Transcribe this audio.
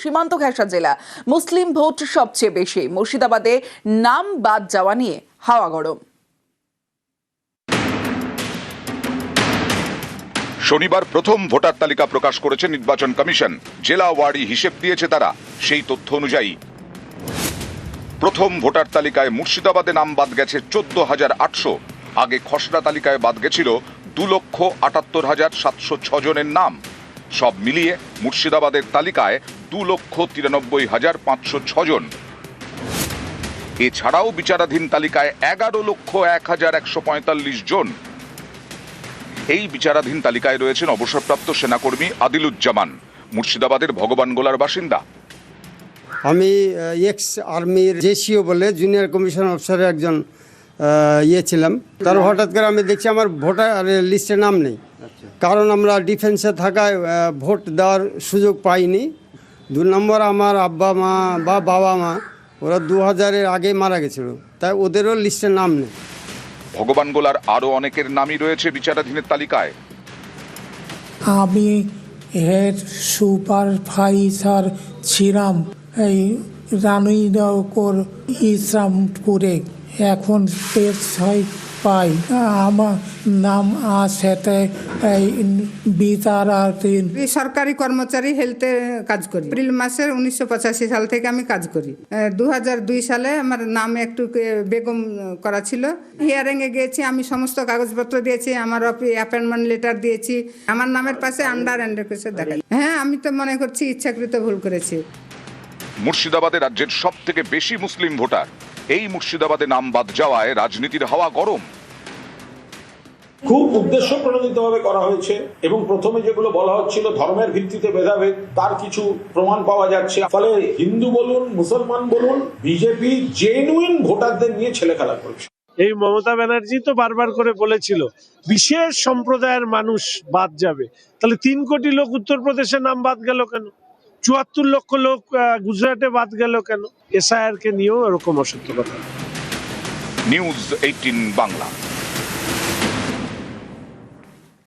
সীমান্ত ঘেঁষা জেলা, মুসলিম ভোট সবচেয়ে বেশি। মুর্শিদাবাদে নাম বাদ যাওয়া নিয়ে হাওয়া গরম। শনিবার প্রথম ভোটার তালিকা প্রকাশ করেছে নির্বাচন কমিশন। জেলা ওয়ারি হিসেব দিয়েছে তারা। সেই তথ্য অনুযায়ী প্রথম ভোটার তালিকায় মুর্শিদাবাদে নাম বাদ গেছে 14,800। আগে খসড়া তালিকায় বাদ গেছিল 2,78,706 জনের নাম। সব মিলিয়ে মুর্শিদাবাদের তালিকায় 2,93,506 জন। এছাড়াও বিচারাধীন তালিকায় 11,01,145 জন। এই বিচারাধীন তালিকায় রয়েছেন অবসরপ্রাপ্ত সেনাকর্মী আদিলুজ্জামান, মুর্শিদাবাদের ভগবানগোলার বাসিন্দা। আমি এক্স আর্মির জেসিও বলে জুনিয়র কমিশন অফিসারের একজন ছিলাম। তার হঠাৎ করে আমি দেখছি আমার ভোটার লিস্টে নাম নেই, কারণ আমরা ডিফেন্সে থাকায় ভোট দেওয়ার সুযোগ পাইনি। 2 নম্বর, আমার আব্বা মা বা বাবা মা ওরা 2000-এর আগে মারা গেছিল, তাই ওদেরও লিস্টে নাম নেই। ভগবানগোলার আরো অনেকের নামই রয়েছে বিচারাধীনের তালিকায়। আমি হেড সুপারভাইজার ছিলাম এই রানীনগর ইসলামপুরে, এখন পেশায় পাই। আমার নাম আছে বিচারাধীন। সরকারি কর্মচারী হেলথে কাজ করি। এপ্রিল মাসের 1985 সাল থেকে আমি কাজ করি। 2002 সালে আমার নাম একটু বেগম করা ছিল। হিয়ারিংয়ে গিয়েছি, আমি সমস্ত কাগজপত্র দিয়েছি, আমার অ্যাপয়েন্টমেন্ট লেটার দিয়েছি। আমার নামের পাশে আন্ডার এন্ড্রেকেশন দেখা। হ্যাঁ, আমি তো মনে করছি ইচ্ছাকৃত ভুল করেছি। মুর্শিদাবাদে রাজ্যের সব থেকে বেশি মুসলিম ভোটার। এই মুর্শিদাবাদে নাম বাদ যাওয়ায় রাজনীতির হাওয়া গরম। খুব উদ্দেশ্য প্রণোদিতভাবে করা হয়েছে এবং প্রথমে যেগুলো বলা হচ্ছিল ধর্মের ভিত্তিতে ভেদাভেদ, তার কিছু প্রমাণ পাওয়া যাচ্ছে। ফলে হিন্দু বলুন, মুসলমান বলুন, বিজেপি জেনুইন ভোটারদের নিয়ে ছেলেখেলা করছে। এই মমতা ব্যানার্জি তো বারবার করে বলেছিল বিশেষ সম্প্রদায়ের মানুষ বাদ যাবে, তাহলে 3 কোটি লোক উত্তরপ্রদেশে নাম বাদ গেল কেন? 74 লক্ষ লোক গুজরাটে বাদ গেল কেন? এসআইআর কে নিয়েও এরকম অসত্য কথা। নিউজ 18 বাংলা।